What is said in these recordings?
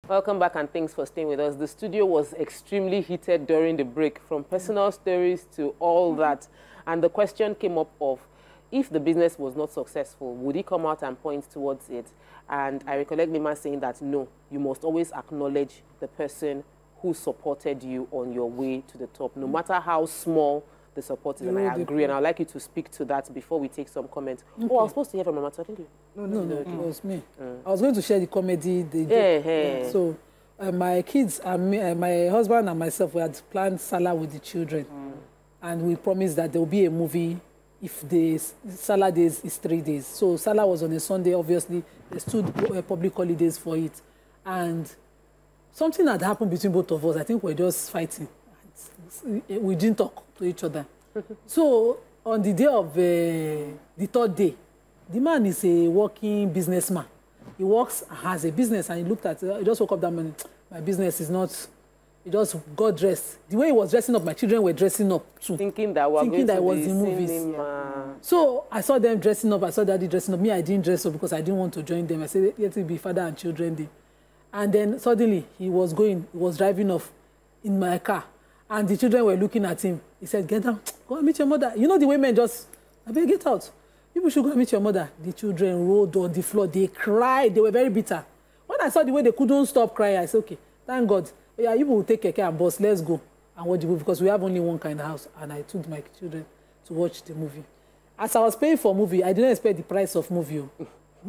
Welcome back and thanks for staying with us. The studio was extremely heated during the break, from personal stories to all that. And the question came up of, if the business was not successful, would he come out and point towards it? And I recollect Nyma saying that, no, you must always acknowledge the person who supported you on your way to the top, no matter how small the support is. And I agree, and I'd like you to speak to that before we take some comments. Okay. Oh, I was supposed to hear from Mama, didn't you? No, it was me. I was going to share the comedy. So my kids, and my husband and myself, we had planned Salah with the children. And we promised that there will be a movie if the Salah days is 3 days. So Salah was on a Sunday, obviously. There's 2 public holidays for it. And something had happened between both of us. I think we're just fighting. We didn't talk to each other. So on the day of the 3rd day, the man is a working businessman. He works, has a business, and he looked at it. He just woke up that morning. My business is not. He just got dressed. The way he was dressing up, my children were dressing up too. Thinking that I was in movies. So I saw them dressing up. I saw Daddy dressing up. Me, I didn't dress up because I didn't want to join them. I said, let it be Father and Children Day. And then suddenly he was driving off in my car. And the children were looking at him. He said, get down, go and meet your mother. You know the women just, I better get out. You should go and meet your mother. The children rolled on the floor. They cried. They were very bitter. When I saw the way they couldn't stop crying, I said, okay, thank God. Yeah, you will take care and boss. Let's go and watch the movie because we have only one kind of house. And I took my children to watch the movie. As I was paying for movie, I didn't expect the price of movie.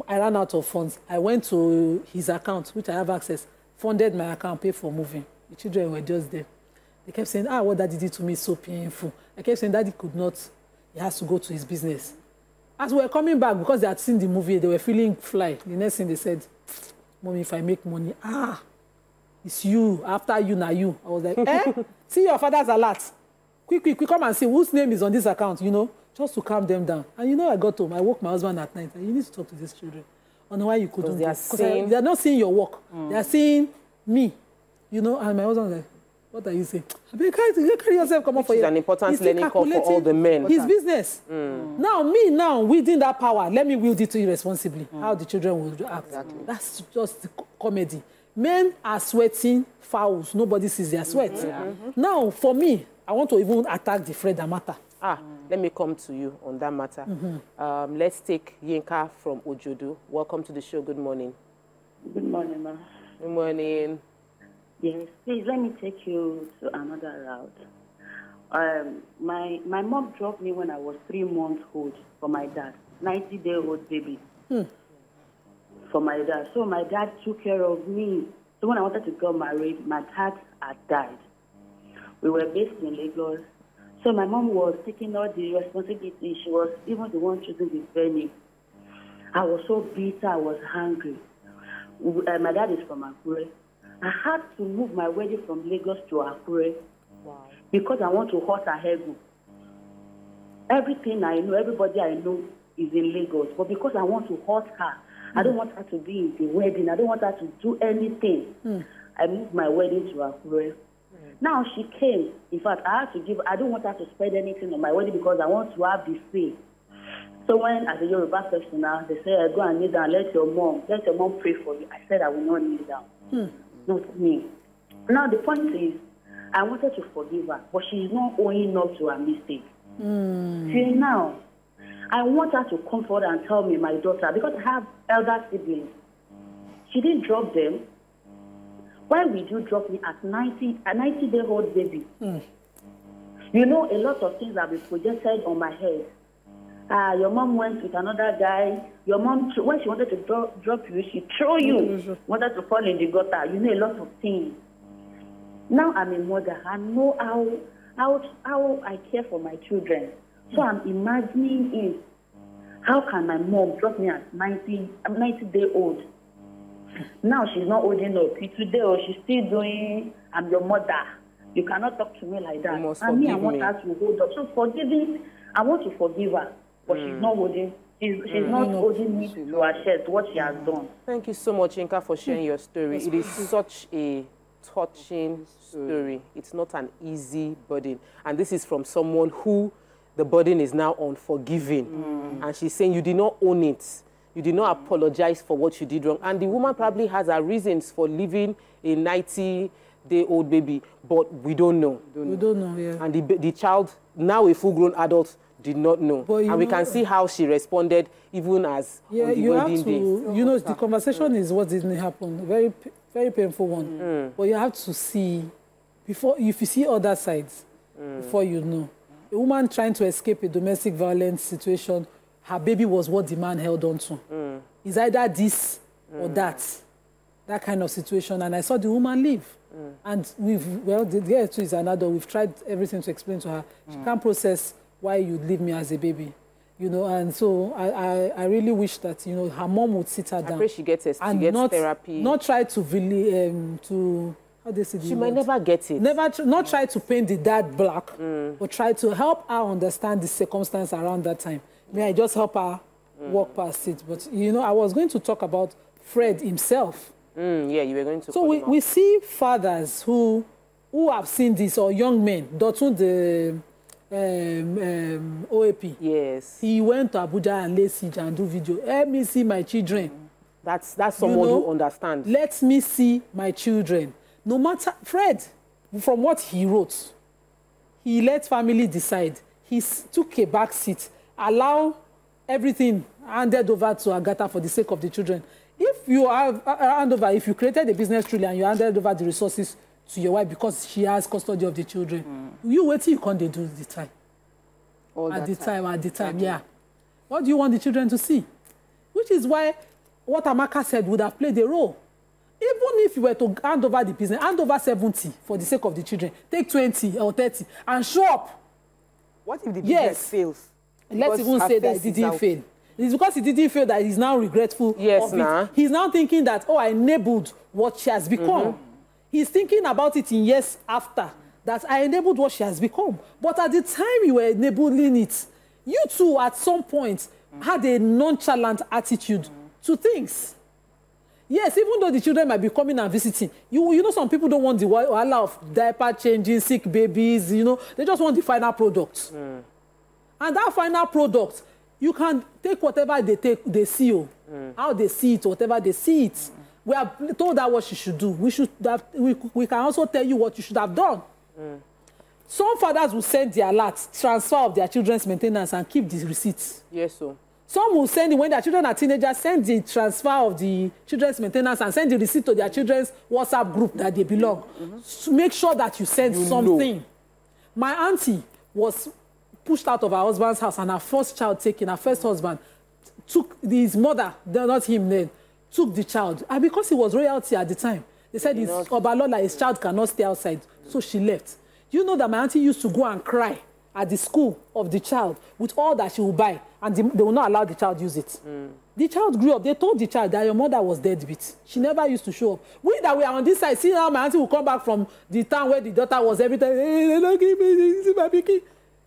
I ran out of funds. I went to his account, which I have access, funded my account, paid for movie. The children were just there. They kept saying, what Daddy did to me is so painful. I kept saying, Daddy could not. He has to go to his business. As we were coming back, because they had seen the movie, they were feeling fly. The next thing they said, Mommy, if I make money, it's you. After you, now you. I was like, see your father's alert. Quick, come and see whose name is on this account, just to calm them down. And I got home. I woke my husband at night. And you need to talk to these children. On why you couldn't. Because they are not seeing your work. They are seeing me. And my husband was like, what are you saying? You carry yourself, come up for you. It's an important learning curve for all the men. His business. Now, wielding that power, let me wield it irresponsibly. How the children will act. Exactly. That's just the comedy. Men are sweating fouls. Nobody sees their sweat. Now, for me, I want to even attack the Fred matter. Let me come to you on that matter. Let's take Yinka from Ojodo. Welcome to the show. Good morning. Good morning, ma. Good morning. Yes, please let me take you to another route. My mom dropped me when I was 3 months old for my dad, 90-day-old baby. For my dad. So my dad took care of me. So when I wanted to get married, my dad had died. We were based in Lagos. So my mom was taking all the responsibility. She was even the one choosing the venue. I was so bitter. I was hungry. My dad is from Akure. I had to move my wedding from Lagos to Akure because I want to hurt her ego. Everything I know, everybody I know is in Lagos. But because I want to hurt her, I don't want her to be in the wedding. I don't want her to do anything. I moved my wedding to Akure. Now she came. In fact, I don't want her to spend anything on my wedding because I want to have the say. So when, as a Yoruba person now, they say, go and kneel down, let your mom pray for you. I said I will not kneel down. Not me. Now the point is, I wanted to forgive her, but she's not owning up to her mistake. Till now, I want her to comfort and tell me, my daughter, because I have elder siblings. She didn't drop them. Why would you drop me at 90-day-old baby? A lot of things have been projected on my head. Your mom went with another guy. Your mom, when she wanted to drop you, she threw you. Wanted to fall in the gutter. A lot of things. Now I'm a mother. I know how I care for my children. So I'm imagining it. How can my mom drop me at 90-day-old? Now she's not holding up. Today, she's still doing, I'm your mother. You cannot talk to me like that. And me, I want her to hold up. So forgiving, I want to forgive her. But she's not holding. She's not holding me to her chest, what she has done. Thank you so much, Yinka, for sharing your story. It is such a touching story. It's not an easy burden. And this is from someone who the burden is now unforgiving. And she's saying you did not own it. You did not apologize for what you did wrong. And the woman probably has her reasons for leaving a 90-day-old baby, but we don't know. We don't know, yeah. And the child, now a full-grown adult, did not know. And we can see how she responded even as on the wedding day. You know, the conversation is what didn't happen. Very, very painful one. But you have to see, if you see other sides, before you know. A woman trying to escape a domestic violence situation, her baby was what the man held on to. It's either this or that kind of situation. And I saw the woman leave. And the girl too is an adult. We've tried everything to explain to her. She can't process why you'd leave me as a baby. You know, and so I really wish that, you know, her mom would sit her down. I pray she gets therapy. Not try to really, how do you say she might never get it. Not try to paint the dad black, but try to help her understand the circumstance around that time. May I just help her walk past it? But, you know, I was going to talk about Fred himself. Yeah, you were going to. So we see fathers who have seen this, or young men. Dotun the OAP. Yes. He went to Abuja and lay siege and do video. Let me see my children. That's someone who understands. Let me see my children. No matter, Fred, from what he wrote, he let family decide. He took a back seat, allow everything handed over to Agatha for the sake of the children. If you have if you created a business truly and you handed over the resources to your wife because she has custody of the children, you wait till you can't do the time. At the time, yeah. What do you want the children to see? Which is why what Amaka said would have played a role. Even if you were to hand over the business, hand over 70 for the sake of the children, take 20 or 30 and show up. What if the business fails? Let's even say that it didn't fail. It's because he didn't feel that he's now regretful. Yes, He's now thinking that, oh, I enabled what she has become. He's thinking about it in years after, that I enabled what she has become. But at the time you were enabling it, you too, at some point, had a nonchalant attitude to things. Yes, even though the children might be coming and visiting, you know, some people don't want the wahala of diaper changing, sick babies, you know, they just want the final product. And that final product, you can take whatever they see, how they see it, whatever they see it. We have told her what she should do. We can also tell you what you should have done. Some fathers will send the alert, transfer of their children's maintenance and keep the receipts. Yes, so. Some will send it when their children are teenagers, send the transfer of the children's maintenance and send the receipt to their children's WhatsApp group that they belong. So make sure that you send something. Know. My auntie was pushed out of her husband's house and her first child taken, her first husband, took his mother, not him then, took the child. And because he was royalty at the time, they said his Obalola, his child cannot stay outside. So she left. You know that my auntie used to go and cry at the school of the child with all that she will buy, and they will not allow the child use it. The child grew up. They told the child that your mother was deadbeat. She never used to show up. We that were on this side, see now my auntie will come back from the town where the daughter was every time. Hey, they don't give me my picky.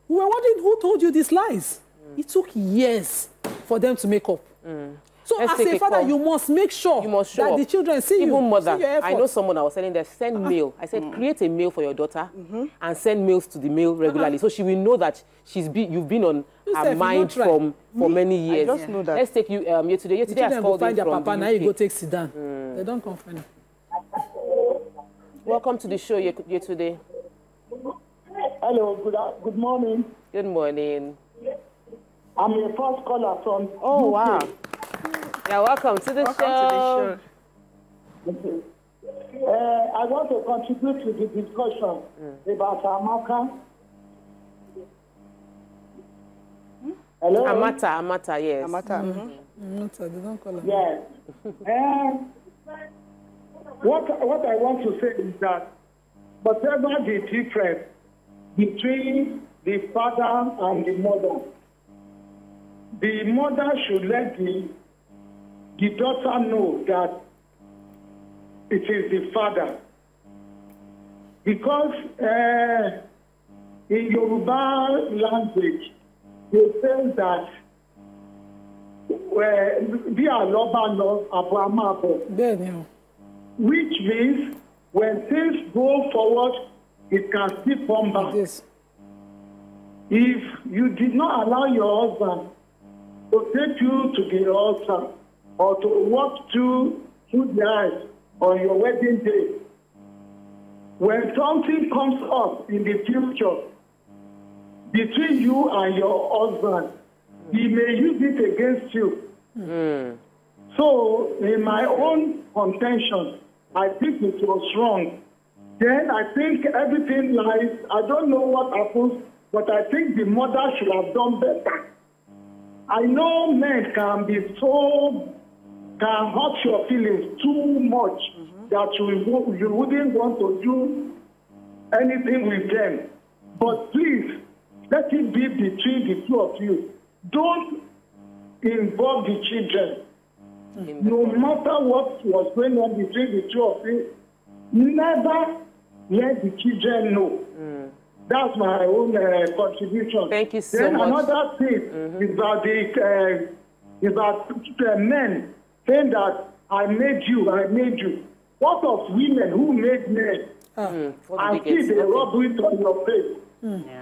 We were wondering who told you these lies. It took years for them to make up. So as a father, you must make sure that the children see you. Even mother, I know someone I was telling them, send mail. I said, create a mail for your daughter and send mails to the mail regularly. So she will know that you've been on her mind for many years. I just know that. Let's take you yesterday. Yesterday I called find you their from papa, now you go take Sudan. They don't come find. Welcome to the show yesterday. Hello, good morning. Good morning. I'm your first caller from UK. Wow. Yeah, welcome to the show. Okay. I want to contribute to the discussion about Amaka. Hello? Amata, yes. Amata. Amata, they don't call her. Yes. What I want to say is that whatever the difference between the father and the mother should let the daughter know that it is the father. Because in Yoruba language, they say that which means when things go forward, it can still come back. Yes. If you did not allow your husband to take you to the altar, or to walk through the aisle on your wedding day. When something comes up in the future between you and your husband, he may use it against you. So, in my own contention, I think it was wrong. Then I think everything lies. I don't know what happens, but I think the mother should have done better. I know men can hurt your feelings too much that you wouldn't want to do anything with them. But please, let it be between the two of you. Don't involve the children. No matter what was going on between the two of you, never let the children know. That's my own contribution. Thank you so much. Then another thing is about the men saying that I made you. What of women who made men? And see they rub it on your face.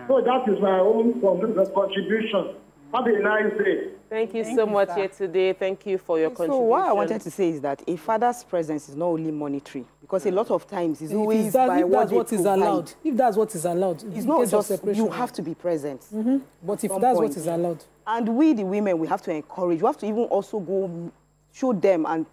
So that is my own contribution. Have a nice day. Thank you so much here today. Thank you for your contribution. So what I wanted to say is that a father's presence is not only monetary, because a lot of times it's always by what is allowed. If that's what is allowed, it's not just you have to be present. But if that's what is allowed, and we the women, we have to encourage. We have to even also go show them and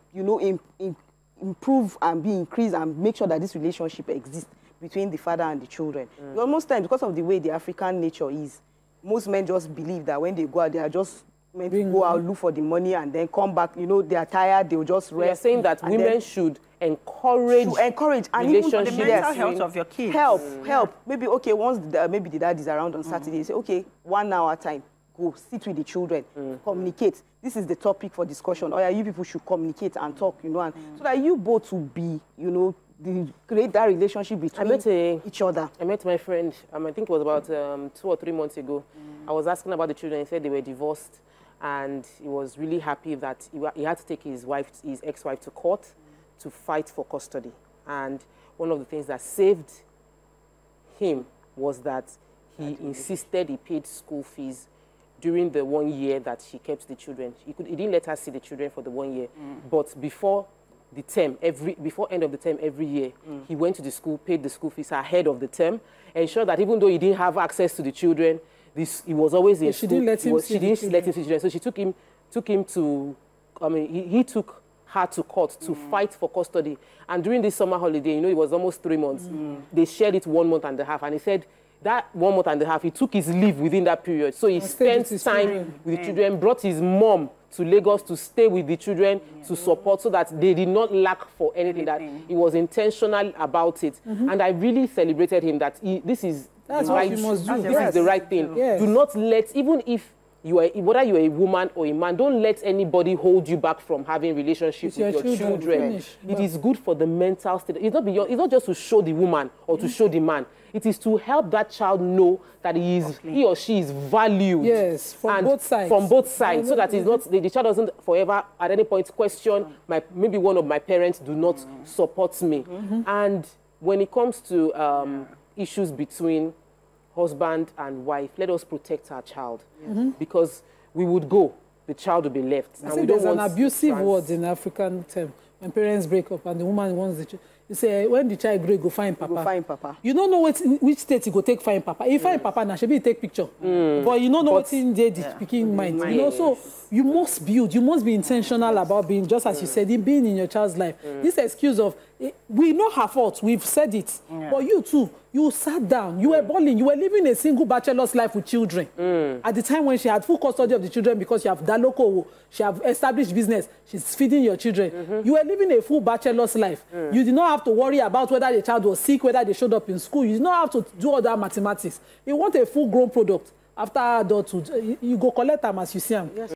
improve and be increased and make sure that this relationship exists between the father and the children. Most times, because of the way the African nature is, most men just believe that when they go out, they are just meant to go out, look for the money, and then come back. They are tired, they'll just rest. We are saying that women should encourage and even for the mental health of your kids. Help. Maybe, okay, once maybe the dad is around on Saturday, say, okay, 1 hour time, go sit with the children, communicate. This is the topic for discussion. Or you people should communicate and talk, and so that you both will be, create that relationship between each other. I met my friend, I think it was about 2 or 3 months ago. I was asking about the children. He said they were divorced, and he was really happy that he had to take his ex-wife to court to fight for custody. And one of the things that saved him was that he insisted he paid school fees during the 1 year that she kept the children. He didn't let her see the children for the 1 year, but before the term, before end of the term every year, he went to the school, paid the school fees ahead of the term, ensured that even though he didn't have access to the children, he was always in school. She didn't let him see the children. So she took him to, he took her to court to fight for custody. And during this summer holiday, it was almost 3 months. They shared it 1 month and a half, and he said that 1 month and a half, he took his leave within that period. So he spent time with the children, brought his mom to Lagos to stay with the children, to support, so that they did not lack for anything, that he was intentional about it. And I really celebrated him that this is the right thing. Yes. Do not let, even if whether you're a woman or a man, don't let anybody hold you back from having relationships with your children. It is good for the mental state. It's not just to show the woman or to show the man. It is to help that child know that he or she is valued. Yes, from both sides. From both sides, so that the child doesn't forever at any point question, maybe one of my parents do not support me. And when it comes to issues between husband and wife, let us protect our child. Because we would go, the child will be left. And there's an abusive word in African term. When parents break up and the woman wants the child, you say, when the child grow, go find papa. Go find papa. You don't know which state you go take find papa. If you find papa, now should be take picture. But you don't know what's in there, the speaking mind. So you must build, you must be intentional about being, just as you said, being in your child's life. This excuse of, we know her fault, we've said it. But you too, you sat down, you were balling, you were living a single bachelor's life with children. At the time when she had full custody of the children, because you have that local, she have established business, she's feeding your children. You were living a full bachelor's life. You did not have to worry about whether the child was sick, whether they showed up in school. You did not have to do all that mathematics. You want a full-grown product. After adulthood, you go collect them as you see them. Yes.